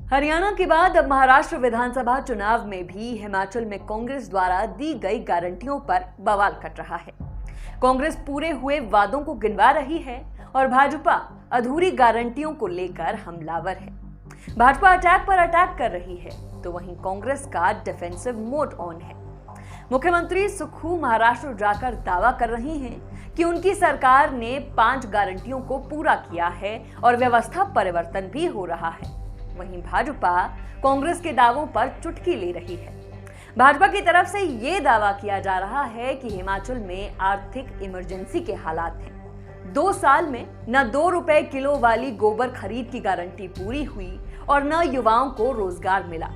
हरियाणा के बाद अब महाराष्ट्र विधानसभा चुनाव में भी हिमाचल में कांग्रेस द्वारा दी गई गारंटियों पर बवाल कट रहा है। कांग्रेस पूरे हुए वादों को गिनवा रही है और भाजपा अधूरी गारंटियों को लेकर हमलावर है। भाजपा अटैक पर अटैक कर रही है तो वहीं कांग्रेस का डिफेंसिव मोड ऑन है। मुख्यमंत्री सुखू महाराष्ट्र जाकर दावा कर रही हैं कि उनकी सरकार ने 5 गारंटियों को पूरा किया है और व्यवस्था परिवर्तन भी हो रहा है। वहीं भाजपा कांग्रेस के दावों पर चुटकी ले रही है। भाजपा की तरफ से ये दावा किया जा रहा है कि हिमाचल में आर्थिक इमरजेंसी के हालात हैं। 2 साल में न 2 रुपए किलो वाली गोबर खरीद की गारंटी पूरी हुई और न युवाओं को रोजगार मिला।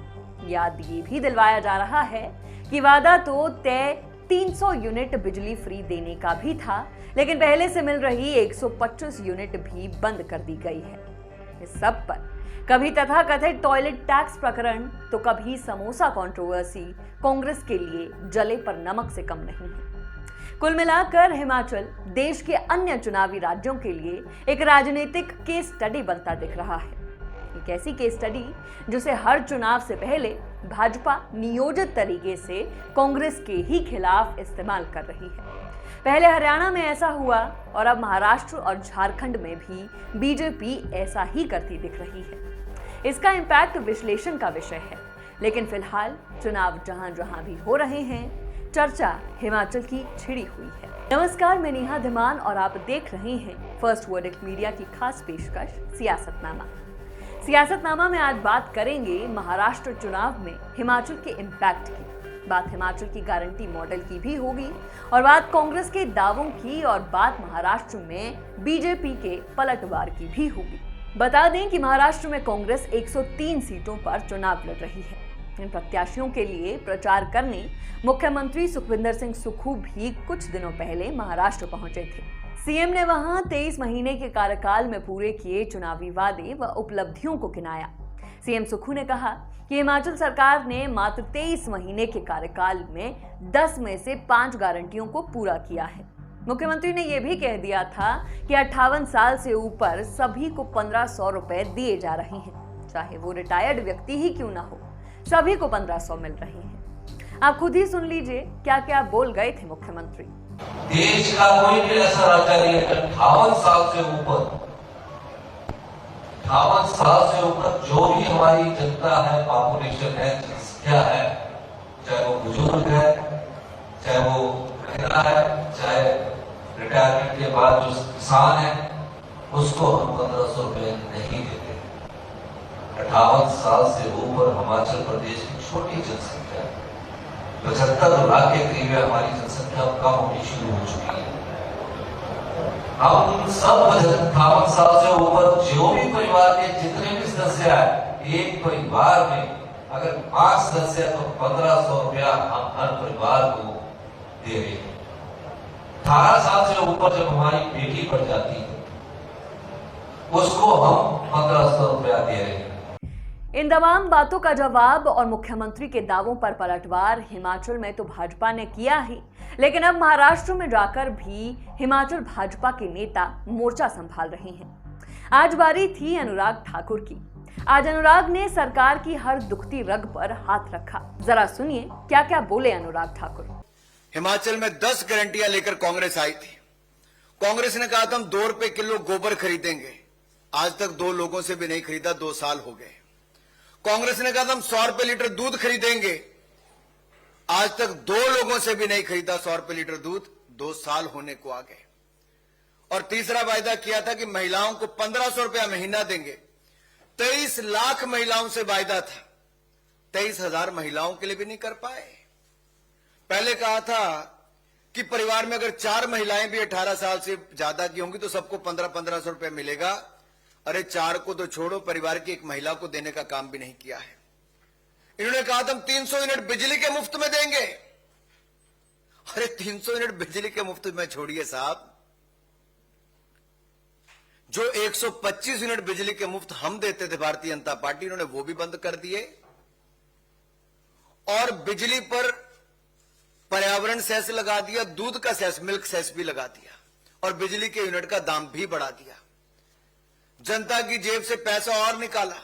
याद ये भी दिलवाया जा रहा है कि वादा तो तय 300 यूनिट बिजली फ्री देने का भी था, लेकिन पहले से मिल रही 125 यूनिट भी बंद कर दी गई है। इस सब पर कभी तथाकथित टॉयलेट टैक्स प्रकरण तो कभी समोसा कंट्रोवर्सी कांग्रेस के लिए जले पर नमक से कम नहीं है। कुल मिलाकर हिमाचल देश के अन्य चुनावी राज्यों के लिए एक राजनीतिक केस स्टडी बनता दिख रहा है। एक ऐसी केस स्टडी जिसे हर चुनाव से पहले भाजपा नियोजित तरीके से कांग्रेस के ही खिलाफ इस्तेमाल कर रही है। पहले हरियाणा में ऐसा हुआ और अब महाराष्ट्र और झारखंड में भी बीजेपी ऐसा ही करती दिख रही है। इसका इम्पैक्ट विश्लेषण का विषय है, लेकिन फिलहाल चुनाव जहां जहां भी हो रहे हैं, चर्चा हिमाचल की छिड़ी हुई है। नमस्कार, मैं नेहा धीमान और आप देख रहे हैं फर्स्ट वर्डिक्ट मीडिया की खास पेशकश सियासतनामा। सियासतनामा में आज बात करेंगे महाराष्ट्र चुनाव में हिमाचल के इम्पैक्ट की। बात हिमाचल की गारंटी मॉडल की भी होगी और बात कांग्रेस के दावों की और बात महाराष्ट्र में बीजेपी के पलटवार की भी होगी। बता दें कि महाराष्ट्र में कांग्रेस 103 सीटों पर चुनाव लड़ रही है। इन प्रत्याशियों के लिए प्रचार करने मुख्यमंत्री सुखविंदर सिंह सुक्खू भी कुछ दिनों पहले महाराष्ट्र पहुंचे थे। सीएम ने वहां 23 महीने के कार्यकाल में पूरे किए चुनावी वादे व उपलब्धियों को गिनाया। सीएम सुक्खू ने कहा कि हिमाचल सरकार ने मात्र 23 महीने के कार्यकाल में 10 में से 5 गारंटियों को पूरा किया है। मुख्यमंत्री ने यह भी कह दिया था कि 58 साल से ऊपर सभी को 1500 रुपए दिए जा रहे हैं, चाहे वो रिटायर्ड व्यक्ति ही क्यों ना हो, सभी को 1500 मिल रहे हैं। आप खुद ही सुन लीजिए क्या क्या बोल गए थे मुख्यमंत्री। देश का कोई भी ऐसा राज्य नहीं है 58 साल से ऊपर 58 साल से ऊपर जो भी हमारी जनता है, पॉपुलेशन है, जनसंख्या है, चाहे वो बुजुर्ग है, चाहे वो महिला है, चाहे रिटायरमेंट के बाद जो किसान है, उसको हम 1500 रुपए नहीं देते। 58 साल से ऊपर हिमाचल प्रदेश की छोटी जनसंख्या 75 लाख के करीब हमारी जनसंख्या कम होनी शुरू हो चुकी है। हम सब 58 साल से ऊपर जो भी परिवार के जितने भी सदस्य है, एक परिवार में अगर 5 सदस्य है तो 1500 रुपया हम हर परिवार को दे रहे हैं। 18 साल से ऊपर जब हमारी बेटी बढ़ जाती है उसको हम 1500 रुपया दे रहे हैं। इन तमाम बातों का जवाब और मुख्यमंत्री के दावों पर पलटवार हिमाचल में तो भाजपा ने किया ही, लेकिन अब महाराष्ट्र में जाकर भी हिमाचल भाजपा के नेता मोर्चा संभाल रहे हैं। आज बारी थी अनुराग ठाकुर की। आज अनुराग ने सरकार की हर दुखती रग पर हाथ रखा। जरा सुनिए क्या क्या बोले अनुराग ठाकुर। हिमाचल में 10 गारंटियां लेकर कांग्रेस आई थी। कांग्रेस ने कहा था हम 2 रुपए किलो गोबर खरीदेंगे। आज तक 2 लोगों से भी नहीं खरीदा, 2 साल हो गए। कांग्रेस ने कहा था हम 100 रुपए लीटर दूध खरीदेंगे। आज तक 2 लोगों से भी नहीं खरीदा 100 रुपए लीटर दूध, 2 साल होने को आ गए। और तीसरा वायदा किया था कि महिलाओं को 1500 रुपया महीना देंगे। 23 लाख महिलाओं से वायदा था, 23,000 महिलाओं के लिए भी नहीं कर पाए। पहले कहा था कि परिवार में अगर 4 महिलाएं भी 18 साल से ज्यादा की होंगी तो सबको 1500 रुपए मिलेगा। अरे 4 को तो छोड़ो, परिवार की एक महिला को देने का काम भी नहीं किया है। इन्होंने कहा था हम 300 यूनिट बिजली के मुफ्त में देंगे। अरे 300 यूनिट बिजली के मुफ्त में छोड़िए साहब, जो 125 यूनिट बिजली के मुफ्त हम देते थे भारतीय जनता पार्टी, इन्होंने वो भी बंद कर दिए। और बिजली पर पर्यावरण सेस लगा दिया, दूध का सेस, मिल्क सेस भी लगा दिया और बिजली के यूनिट का दाम भी बढ़ा दिया। जनता की जेब से पैसा और निकाला।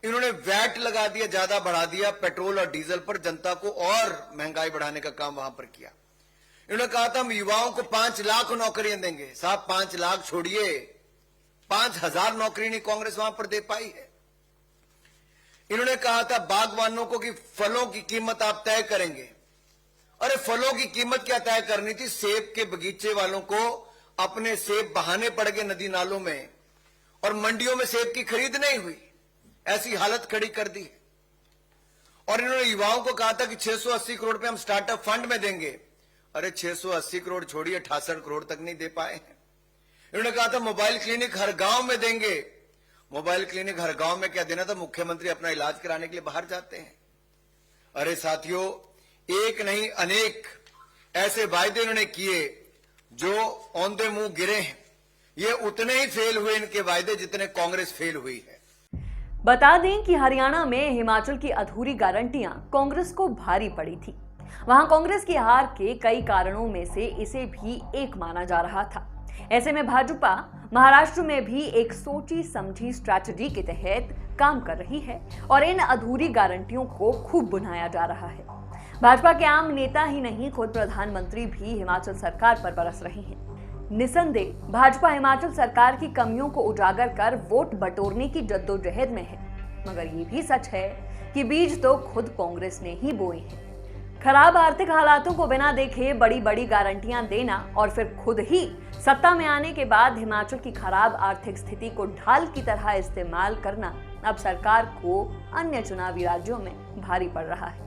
इन्होंने वैट लगा दिया, ज्यादा बढ़ा दिया पेट्रोल और डीजल पर, जनता को और महंगाई बढ़ाने का काम वहां पर किया। इन्होंने कहा था हम युवाओं को 5 लाख नौकरियां देंगे। साहब 5 लाख छोड़िए, 5,000 नौकरी नहीं कांग्रेस वहां पर दे पाई है। इन्होंने कहा था बागवानों को कि फलों की कीमत आप तय करेंगे। अरे फलों की कीमत क्या तय करनी थी? सेब के बगीचे वालों को अपने सेब बहाने पड़ गए नदी नालों में, और मंडियों में सेब की खरीद नहीं हुई, ऐसी हालत खड़ी कर दी। और इन्होंने युवाओं को कहा था कि 680 करोड़ पे हम स्टार्टअप फंड में देंगे। अरे 680 करोड़ छोड़िए, 68 करोड़ तक नहीं दे पाए हैं। इन्होंने कहा था मोबाइल क्लिनिक हर गांव में देंगे। मोबाइल क्लिनिक हर गांव में क्या देना था? मुख्यमंत्री अपना इलाज कराने के लिए बाहर जाते हैं। अरे साथियों, एक नहीं अनेक ऐसे वायदे इन्होंने किए जो औंधे मुंह गिरे हैं। ये उतने ही फेल हुए इनके वायदे जितने कांग्रेस फेल हुई है। बता दें कि हरियाणा में हिमाचल की अधूरी गारंटियां कांग्रेस को भारी पड़ी थी। वहां कांग्रेस की हार के कई कारणों में से इसे भी एक माना जा रहा था। ऐसे में भाजपा महाराष्ट्र में भी एक सोची समझी स्ट्रैटेजी के तहत काम कर रही है और इन अधूरी गारंटियों को खूब बुनाया जा रहा है। भाजपा के आम नेता ही नहीं, खुद प्रधानमंत्री भी हिमाचल सरकार पर बरस रहे हैं। निसंदेह भाजपा हिमाचल सरकार की कमियों को उजागर कर वोट बटोरने की जद्दोजहद में है, मगर ये भी सच है कि बीज तो खुद कांग्रेस ने ही बोए हैं। खराब आर्थिक हालातों को बिना देखे बड़ी बड़ी गारंटियां देना और फिर खुद ही सत्ता में आने के बाद हिमाचल की खराब आर्थिक स्थिति को ढाल की तरह इस्तेमाल करना अब सरकार को अन्य चुनावी राज्यों में भारी पड़ रहा है।